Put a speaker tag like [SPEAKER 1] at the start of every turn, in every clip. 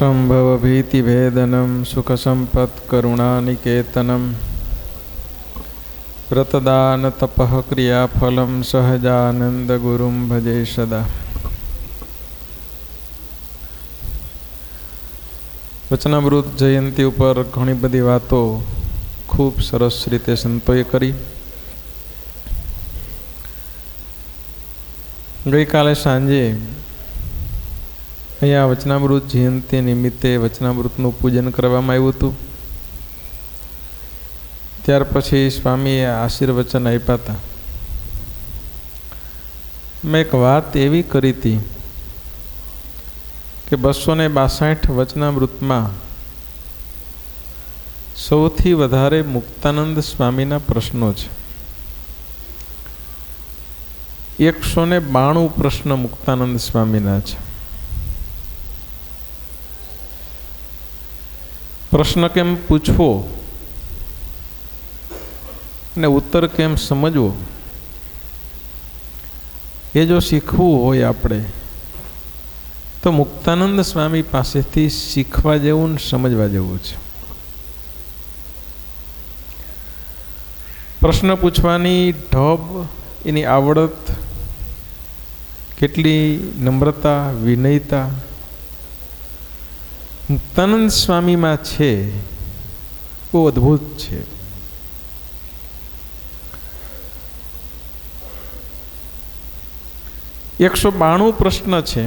[SPEAKER 1] भवसंभवभीतिभेदनं सुखसम्पत्करुणानिकेतनं व्रतदानतपः क्रियाफलं सहजानन्दगुरुं भजे सदा। વચનામૃત જયંતિ ઉપર ઘણી બધી વાતો ખૂબ સરસ રીતે સંતોએ કરી. ગઈકાલે સાંજે અહીંયા વચનામૃત જયંતિ નિમિત્તે વચનામૃતનું પૂજન કરવામાં આવ્યું હતું. ત્યાર પછી સ્વામીએ આશીર્વચન આપ્યા હતા. મેં એક વાત એવી કરી હતી કે 262 વચનામૃતમાં સૌથી વધારે મુક્તાનંદ સ્વામીના પ્રશ્નો છે. 192 પ્રશ્ન મુક્તાનંદ સ્વામીના છે. પ્રશ્ન કેમ પૂછવો અને ઉત્તર કેમ સમજવો, એ જો શીખવું હોય આપણે તો મુક્તાનંદ સ્વામી પાસેથી શીખવા જેવું ને સમજવા જેવું છે. પ્રશ્ન પૂછવાની ઢબ, એની આવડત, કેટલી નમ્રતા, વિનયતા મુક્તાનંદ સ્વામીમાં છે, બહુ અદ્ભુત છે. એકસો 92 પ્રશ્ન છે.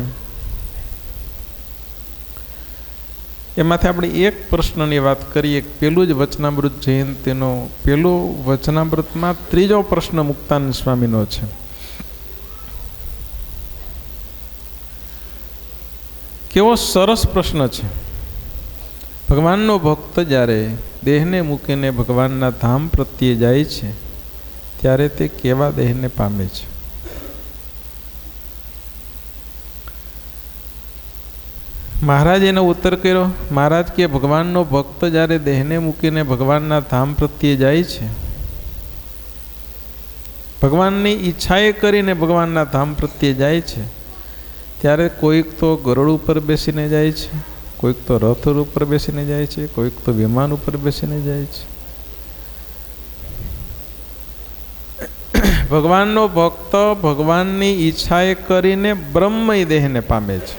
[SPEAKER 1] એમાંથી આપણે એક પ્રશ્નની વાત કરીએ. પેલું જ વચનામૃત જયંતિનો પેલો વચનામૃતમાં ત્રીજો પ્રશ્ન મુક્તાનંદ સ્વામીનો છે. કેવો સરસ પ્રશ્ન છે. ભગવાનનો ભક્ત જ્યારે દેહને મૂકીને ભગવાનના ધામ પ્રત્યે જાય છે ત્યારે તે કેવા દેહને પામે છે. મહારાજ એનો ઉત્તર કર્યો. મહારાજ કે ભગવાનનો ભક્ત જ્યારે દેહને મૂકીને ભગવાનના ધામ પ્રત્યે જાય છે, ભગવાનની ઈચ્છાએ કરીને ભગવાનના ધામ પ્રત્યે જાય છે, ત્યારે કોઈક તો ગરુડ ઉપર બેસીને જાય છે, કોઈક તો રથ ઉપર બેસીને જાય છે, કોઈક તો વિમાન ઉપર બેસીને જાય છે. ભગવાનનો ભક્ત ભગવાનની ઈચ્છાએ કરીને બ્રહ્મય દેહને પામે છે.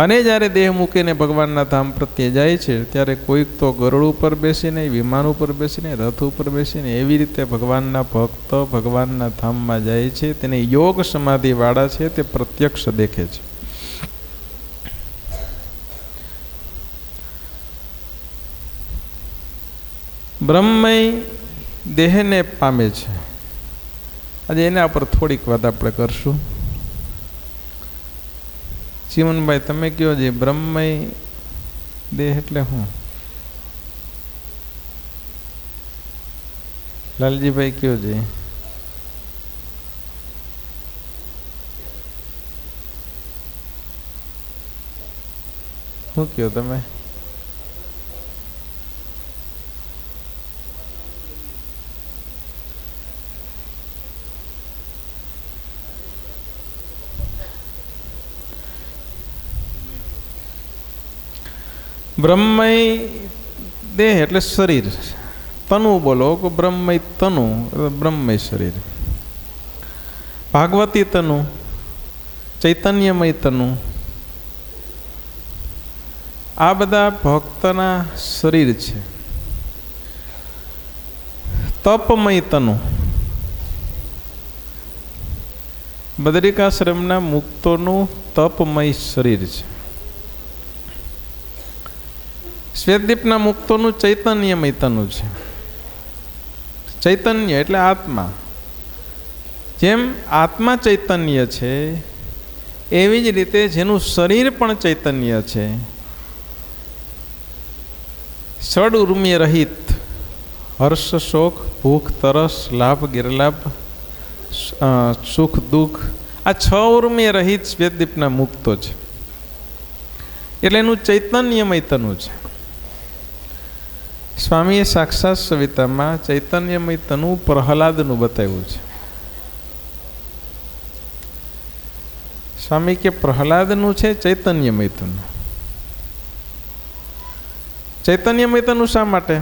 [SPEAKER 1] અને જ્યારે દેહ મૂકીને ભગવાનના ધામ પ્રત્યે જાય છે ત્યારે કોઈક તો ગરુડ ઉપર બેસીને, વિમાન ઉપર બેસીને, રથ ઉપર બેસીને, એવી રીતે ભગવાનના ભક્ત ભગવાનના ધામમાં જાય છે. તેને યોગ સમાધિવાળા છે તે પ્રત્યક્ષ દેખે છે. બ્રહ્મય દેહને પામે છે. આજે એના પર થોડીક વાત આપણે કરશું. ચીમનભાઈ, તમે કહો જે બ્રહ્મય દેહ એટલે શું? લાલજીભાઈ કહો જે. શું કહો તમે? બ્રહ્મય દેહ એટલે શરીર. તનુ બોલો કે બ્રહ્મય તનુ, બ્રહ્મય શરીર. ભાગવતી તનુ, ચૈતન્યમય તનુ, આ બધા ભક્તના શરીર છે. તપમય તનુ, બદરિકાશ્રમના મુક્તોનું તપમય શરીર છે. શ્વેતદીપના મુક્તોનું ચૈતન્યમય તનુ છે. ચૈતન્ય એટલે આત્મા. જેમ આત્મા ચૈતન્ય છે એવી જ રીતે જેનું શરીર પણ ચૈતન્ય છે, ષડ ઉર્મ્ય રહિત, હર્ષ શોક ભૂખ તરસ લાભ ગેરલાભ સુખ દુઃખ, આ 6 ઉર્મ્ય રહિત શ્વેતદીપના મુક્તો છે. એટલે એનું ચૈતન્યમય તનુ છે. સ્વામીએ સાક્ષાત સવિતામાં ચૈતન્યમય તનુ પ્રહલાદનું બતાવ્યું છે. સ્વામી કે પ્રહલાદનું છે ચૈતન્યમય તનુ. ચૈતન્યમય તનુ શા માટે?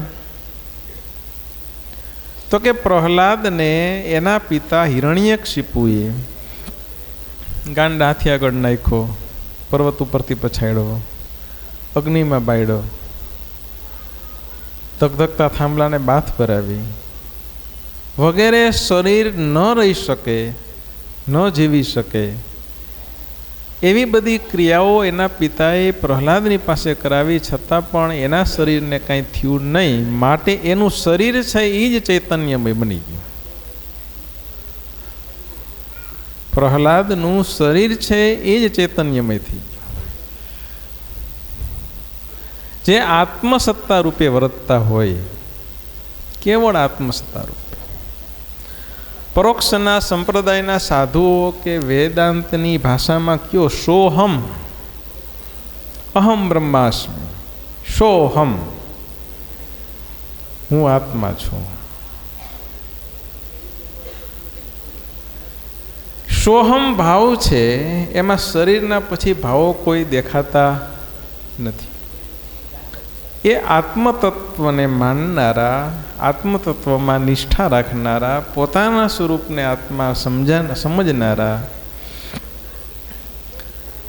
[SPEAKER 1] તો કે પ્રહલાદને એના પિતા હિરણ્યકશિપુએ ગાંડા હાથી આગળ નાખ્યો, પર્વત ઉપરથી પછાડ્યો, અગ્નિમાં બાળ્યો, ધગધગતા થાંભલાને બાથ ભરાવી વગેરે શરીર ન રહી શકે, ન જીવી શકે એવી બધી ક્રિયાઓ એના પિતાએ પ્રહલાદની પાસે કરાવી, છતાં પણ એના શરીરને કાંઈ થયું નહીં. માટે એનું શરીર છે એ જ ચૈતન્યમય બની ગયું. પ્રહલાદનું શરીર છે એ જ ચૈતન્યમય થઈ ગયું. જે આત્મસત્તા રૂપે વર્તતા હોય, કેવળ આત્મસત્તા રૂપે. પરોક્ષના સંપ્રદાયના સાધુઓ કે વેદાંતની ભાષામાં કયો, સોહમ, અહમ બ્રહ્માસ્મિ, સોહમ, હું આત્મા છું. સોહમ ભાવ છે, એમાં શરીરના પછી ભાવો કોઈ દેખાતા નથી. એ આત્મતત્વને માનનારા, આત્મતત્વમાં નિષ્ઠા રાખનારા, પોતાના સ્વરૂપને આત્મા સમજનારા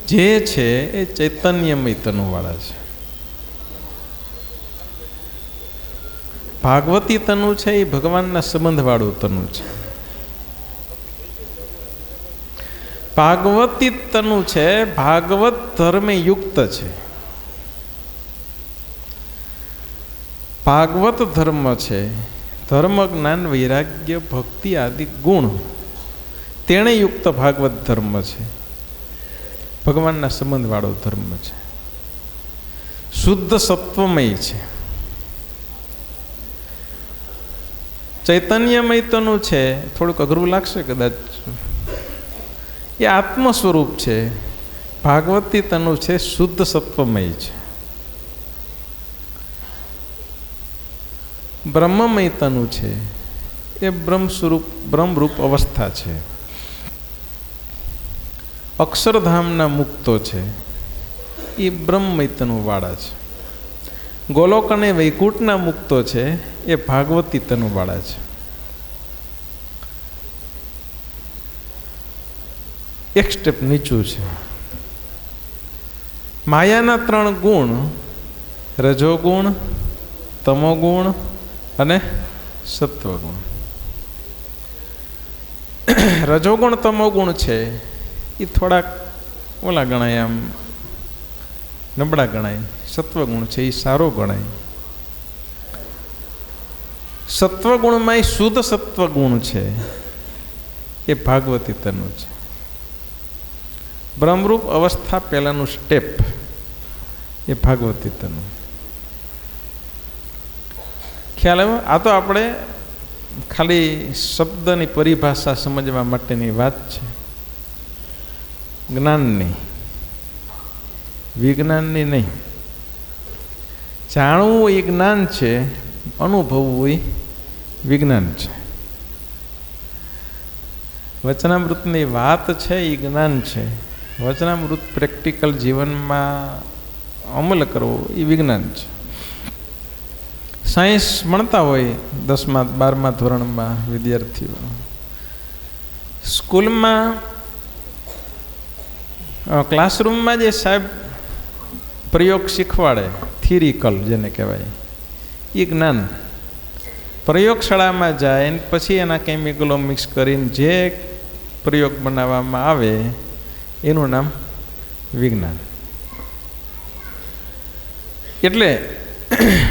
[SPEAKER 1] જે છે એ ચૈતન્યમય તનુવાળા છે. ભાગવતી તનુ છે એ ભગવાનના સંબંધવાળું તનુ છે. ભાગવતી તનુ છે ભાગવત ધર્મે યુક્ત છે. ભાગવત ધર્મ છે, ધર્મ, જ્ઞાન, વૈરાગ્ય, ભક્તિ આદિ ગુણ તેણે યુક્ત ભાગવત ધર્મ છે. ભગવાનના સંબંધવાળો ધર્મ છે, શુદ્ધ સત્વમય છે. ચૈતન્યમય તનું છે, થોડુંક અઘરું લાગશે કદાચ, એ આત્મ સ્વરૂપ છે. ભાગવતી તનુ છે શુદ્ધ સત્વમય છે. બ્રહ્મમય તનુ છે એ બ્રહ્મ સ્વરૂપ, બ્રહ્મરૂપ અવસ્થા છે. અક્ષરધામના મુક્તો છે એ બ્રહ્મમય તનુ વાળા છે. ગોલોક અને વૈકુંઠના મુક્તો છે એ ભાગવતી તનુ વાળા છે. એક સ્ટેપ નીચું છે. માયાના 3 ગુણ, રજોગુણ, તમોગુણ અને સત્વગુણ. રજોગુણ તમોગુણ છે એ થોડાક ઓલા ગણાય, આમ નબળા ગણાય. સત્વગુણ છે એ સારો ગણાય. સત્વગુણમાં એ શુદ્ધ સત્વગુણ છે એ ભાગવતી તનુ છે. બ્રહ્મરૂપ અવસ્થા પહેલાનું સ્ટેપ એ ભાગવતી તનુ. ખ્યાલ આવ્યો? આ તો આપણે ખાલી શબ્દની પરિભાષા સમજવા માટેની વાત છે, જ્ઞાનની, વિજ્ઞાનની નહીં. જાણવું એ જ્ઞાન છે, અનુભવવું એ વિજ્ઞાન છે. વચનામૃતની વાત છે એ જ્ઞાન છે. વચનામૃત પ્રેક્ટિકલ જીવનમાં અમલ કરવો એ વિજ્ઞાન છે. સાયન્સ ભણતા હોય 10મા 12મા ધોરણમાં વિદ્યાર્થીઓ, સ્કૂલમાં ક્લાસરૂમમાં જે સાહેબ પ્રયોગ શીખવાડે, થિયરિકલ જેને કહેવાય, એ જ્ઞાન. પ્રયોગશાળામાં જાય ને પછી એના કેમિકલો મિક્સ કરીને જે પ્રયોગ બનાવવામાં આવે એનું નામ વિજ્ઞાન. એટલે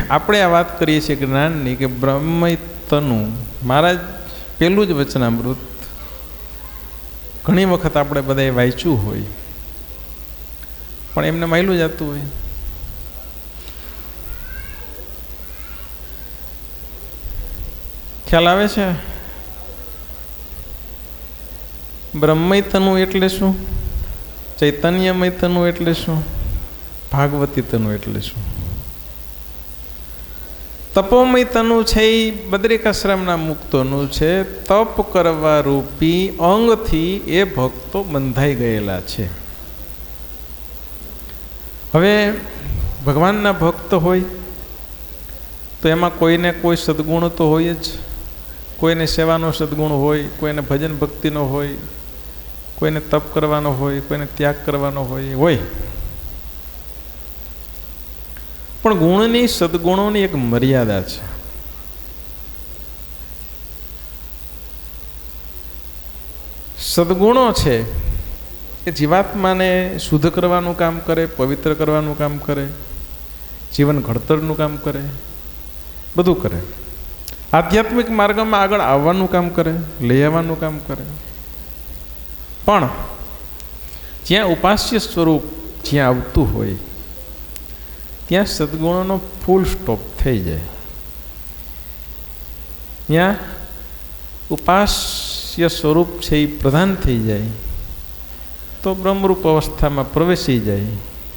[SPEAKER 1] આપણે આ વાત કરીએ છીએ જ્ઞાનની કે બ્રહ્મમય તનુ. મહારાજ પેલું જ વચનામૃત ઘણી વખત આપણે બધાએ વાંચ્યું હોય, પણ એમને માયલું જતું હોય. ખ્યાલ આવે છે? બ્રહ્મમય તનુ એટલે શું? ચૈતન્યમય તનુ એટલે શું? ભાગવતી તનુ એટલે શું? તપોમય તનુ છે એ બદ્રિકાશ્રમના મુક્તોનું છે. તપ કરવા રૂપી અંગથી એ ભક્તો બંધાઈ ગયેલા છે. હવે ભગવાનના ભક્ત હોય તો એમાં કોઈને કોઈ સદગુણ તો હોય જ. કોઈને સેવાનો સદગુણ હોય, કોઈને ભજન ભક્તિનો હોય, કોઈને તપ કરવાનો હોય, કોઈને ત્યાગ કરવાનો હોય. પણ ગુણની, સદગુણોની એક મર્યાદા છે. સદગુણો છે એ જીવાત્માને શુદ્ધ કરવાનું કામ કરે, પવિત્ર કરવાનું કામ કરે, જીવન ઘડતરનું કામ કરે, બધું કરે. આધ્યાત્મિક માર્ગમાં આગળ આવવાનું કામ કરે, લઈ આવવાનું કામ કરે. પણ જ્યાં ઉપાસ્ય સ્વરૂપ જ્યાં આવતું હોય ત્યાં સદગુણોનો ફૂલ સ્ટોપ થઈ જાય. ત્યાં ઉપાસ્ય સ્વરૂપ છે એ પ્રધાન થઈ જાય તો બ્રહ્મરૂપ અવસ્થામાં પ્રવેશી જાય.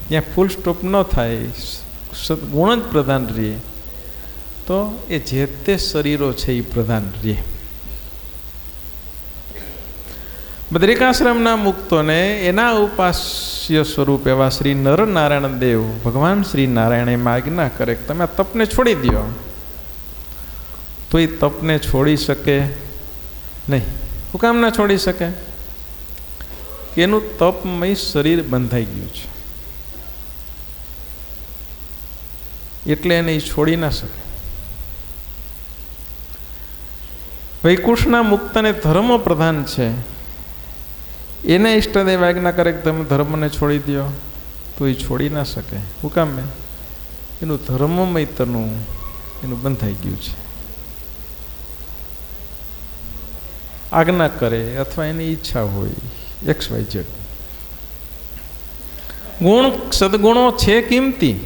[SPEAKER 1] ત્યાં ફૂલ સ્ટોપ ન થાય, સદગુણ જ પ્રધાન રહે તો એ જે તે શરીરો છે એ પ્રધાન રહે. બદ્રિકાશ્રમના મુક્તોને એના ઉપાસ્ય સ્વરૂપ એવા શ્રી નરનારાયણ દેવ ભગવાન શ્રી નારાયણ એમાં આજ્ઞા કરે કે તમે તપને છોડી દો, તો એ તપને છોડી શકે નહીં. હું કામ ના છોડી શકે? કે એનું તપમય શરીર બંધાઈ ગયું છે, એટલે એને છોડી ના શકે. વૈકુંઠના મુક્તને ધર્મ પ્રધાન છે, એને ઈષ્ટદેવ આજ્ઞા કરે કે તમે ધર્મને છોડી દો, તો એ છોડી ના શકે. હું કામ? એનું ધર્મમય તનું એનું બંધાઈ ગયું છે. આજ્ઞા કરે અથવા એની ઈચ્છા હોય XYZ. ગુણ, સદગુણો છે કિંમતી,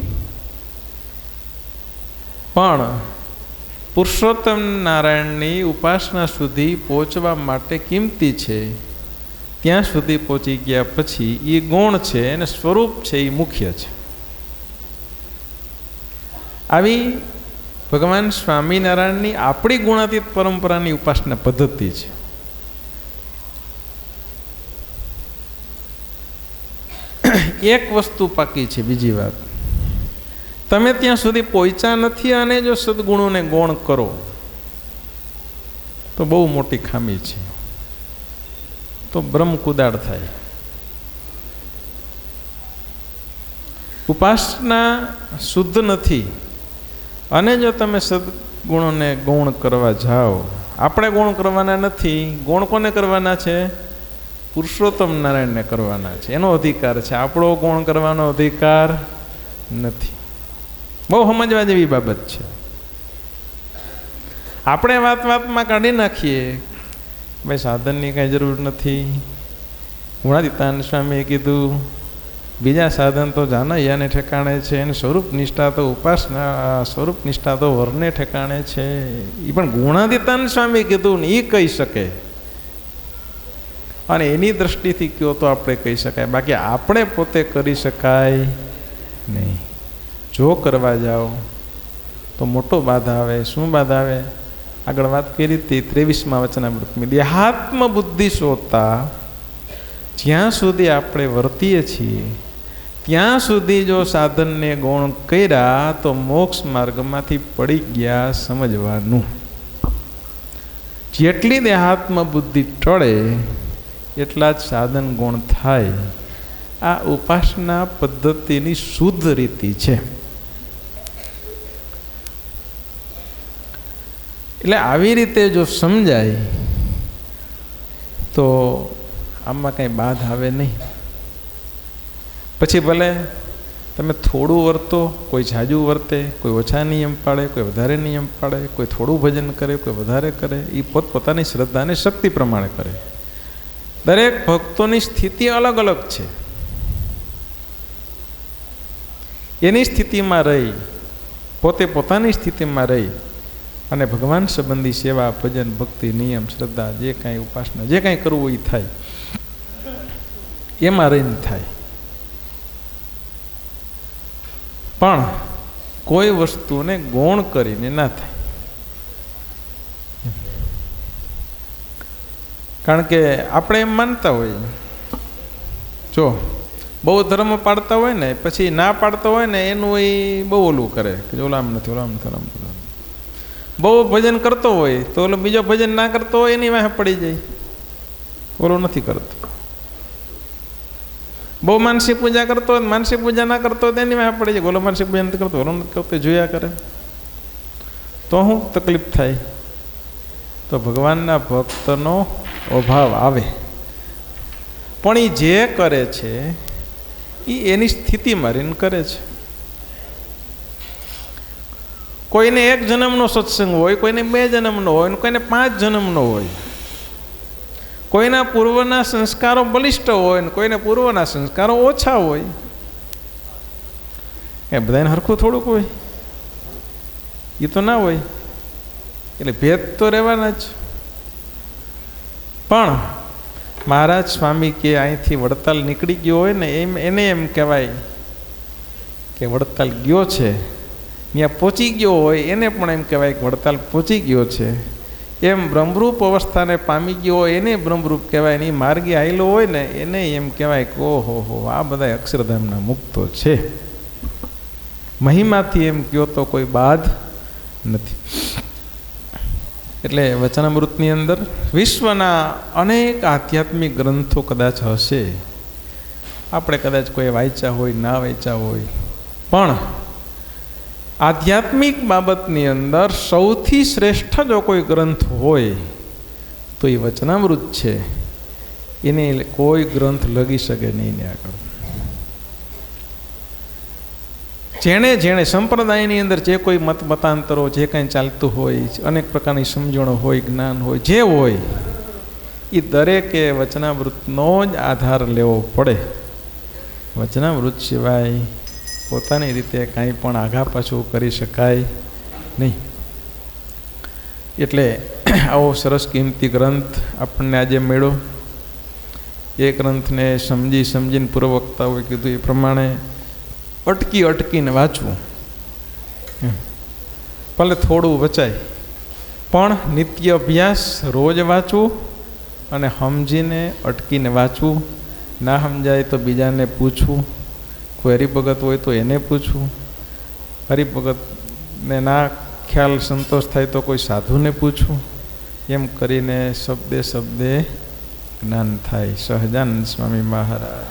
[SPEAKER 1] પણ પુરુષોત્તમ નારાયણની ઉપાસના સુધી પહોંચવા માટે કિંમતી છે. ત્યાં સુધી પહોંચી ગયા પછી એ ગુણ છે અને સ્વરૂપ છે એ મુખ્ય છે. આવી ભગવાન સ્વામિનારાયણની આપણી ગુણાતીત પરંપરાની ઉપાસના પદ્ધતિ છે. એક વસ્તુ પાકી છે. બીજી વાત, તમે ત્યાં સુધી પહોંચ્યા નથી અને જો સદગુણોને ગૌણ કરો તો બહુ મોટી ખામી છે, તો બ્રહ્મ કુદાડ થાય. ઉપાસના શુદ્ધ નથી અને જો તમે સદગુણોને ગૌણ કરવા જાઓ, આપણે ગૌણ કરવાના નથી. ગૌણ કોને કરવાના છે? પુરુષોત્તમ નારાયણને કરવાના છે. એનો અધિકાર છે, આપણો ગૌણ કરવાનો અધિકાર નથી. બહુ સમજવા જેવી બાબત છે. આપણે વાતમાં કાઢી નાખીએ ભાઈ સાધનની કાંઈ જરૂર નથી. ગુણાતીતાનંદ સ્વામીએ કીધું બીજા સાધન તો જાનૈયાને ઠેકાણે છે, અને સ્વરૂપ નિષ્ઠા તો ઉપાસના, સ્વરૂપ નિષ્ઠા તો વરને ઠેકાણે છે. એ પણ ગુણાતીતાનંદ સ્વામીએ કીધું ને એ કહી શકે, અને એની દ્રષ્ટિથી કહો તો આપણે કહી શકાય. બાકી આપણે પોતે કરી શકાય નહીં. જો કરવા જાઓ તો મોટો બાધા આવે. શું બાધા આવે? આગળ વાત કરી હતી 23મા વચનામૃતમાં. દેહાત્મ બુદ્ધિ શોધતા જ્યાં સુધી આપણે વર્તીએ છીએ ત્યાં સુધી જો સાધનને ગૌણ કર્યા તો મોક્ષ માર્ગમાંથી પડી ગયા સમજવાનું. જેટલી દેહાત્મ બુદ્ધિ ટળે એટલા જ સાધન ગૌણ થાય. આ ઉપાસના પદ્ધતિની શુદ્ધ રીતિ છે. એટલે આવી રીતે જો સમજાય તો આમાં કંઈ બાધ આવે નહીં. પછી ભલે તમે થોડું વર્તો, કોઈ જાજુ વર્તે, કોઈ ઓછા નિયમ પાડે, કોઈ વધારે નિયમ પાડે, કોઈ થોડું ભજન કરે, કોઈ વધારે કરે, એ પોતપોતાની શ્રદ્ધા અને શક્તિ પ્રમાણે કરે. દરેક ભક્તોની સ્થિતિ અલગ અલગ છે. એની સ્થિતિમાં રહી, પોતે પોતાની સ્થિતિમાં રહી અને ભગવાન સંબંધી સેવા, ભજન, ભક્તિ, નિયમ, શ્રદ્ધા, જે કાંઈ ઉપાસના, જે કાંઈ કરવું એ થાય, એમાં રહીને થાય. પણ કોઈ વસ્તુને ગૌણ કરીને ના થાય. કારણ કે આપણે એમ માનતા હોઈએ, જો બહુ ધર્મ પાડતા હોય ને પછી ના પાડતા હોય ને એનું એ બહુ ઓલું કરે કે ઓલામ નથી, ઓલામ નથી, ઓલામ નથી. બહુ ભજન કરતો હોય તો ઓલો બીજો ભજન ના કરતો હોય એની વાહે પડી જાય, ઓલો નથી કરતો. બહુ માનસી પૂજા કરતો હોય, માનસી પૂજા ના કરતો હોય એની વાહે પડી જાય, ઓલો માનસી પૂજા નથી કરતો, ઓલો નથી કરતો, જોયા કરે તો શું તકલીફ થાય? તો ભગવાનના ભક્તનો અભાવ આવે. પણ એ જે કરે છે એ એની સ્થિતિમાં રહીને કરે છે. કોઈને 1 જન્મનો સત્સંગ હોય, કોઈને 2 જન્મનો હોય, કોઈને 5 જન્મનો હોય. કોઈના પૂર્વના સંસ્કારો બલિષ્ઠ હોય ને કોઈને પૂર્વના સંસ્કારો ઓછા હોય. એ બધાને હરખું થોડુંક હોય એ તો ના હોય. એટલે ભેદ તો રહેવાના જ. પણ મહારાજ સ્વામી કે અહીંથી વડતાલ નીકળી ગયો હોય ને એને એમ કહેવાય કે વડતાલ ગયો છે. ત્યાં પહોંચી ગયો હોય એને પણ એમ કહેવાય કે વડતાલ પહોંચી ગયો છે. એમ બ્રહ્મરૂપ અવસ્થાને પામી ગયો હોય એને બ્રહ્મરૂપ કહેવાય. એની માર્ગે આવેલો હોય ને એને એમ કહેવાય કે ઓહો હો આ બધા અક્ષરધામના મુક્તો છે. મહિમાથી એમ કહો તો કોઈ બાદ નથી. એટલે વચનામૃતની અંદર વિશ્વના અનેક આધ્યાત્મિક ગ્રંથો કદાચ હશે, આપણે કદાચ કોઈ વાંચ્યા હોય ના વાંચ્યા હોય, પણ આધ્યાત્મિક બાબતની અંદર સૌથી શ્રેષ્ઠ જો કોઈ ગ્રંથ હોય તો એ વચનામૃત છે. એને કોઈ ગ્રંથ લગી શકે નહીં ને આગળ. જેણે જેણે સંપ્રદાયની અંદર જે કોઈ મતાંતરો જે કંઈ ચાલતું હોય, અનેક પ્રકારની સમજણો હોય, જ્ઞાન હોય, જે હોય એ દરેકે વચનામૃતનો જ આધાર લેવો પડે. વચનામૃત સિવાય પોતાની રીતે કાંઈ પણ આઘા પાછું કરી શકાય નહીં. એટલે આવો સરસ કિંમતી ગ્રંથ આપણને આજે મળ્યો. એ ગ્રંથને સમજીને પૂર્વવક્તાઓએ કીધું એ પ્રમાણે અટકીને વાંચવું. ભલે થોડું વચાય પણ નિત્ય અભ્યાસ રોજ વાંચવું અને સમજીને અટકીને વાંચવું. ના સમજાય તો બીજાને પૂછવું. કોઈ હરિભગત હોય તો એને પૂછવું. હરિભગતને ના ખ્યાલ સંતોષ થાય તો કોઈ સાધુને પૂછવું. એમ કરીને શબ્દે જ્ઞાન થાય. સહજાનંદ સ્વામી મહારાજ.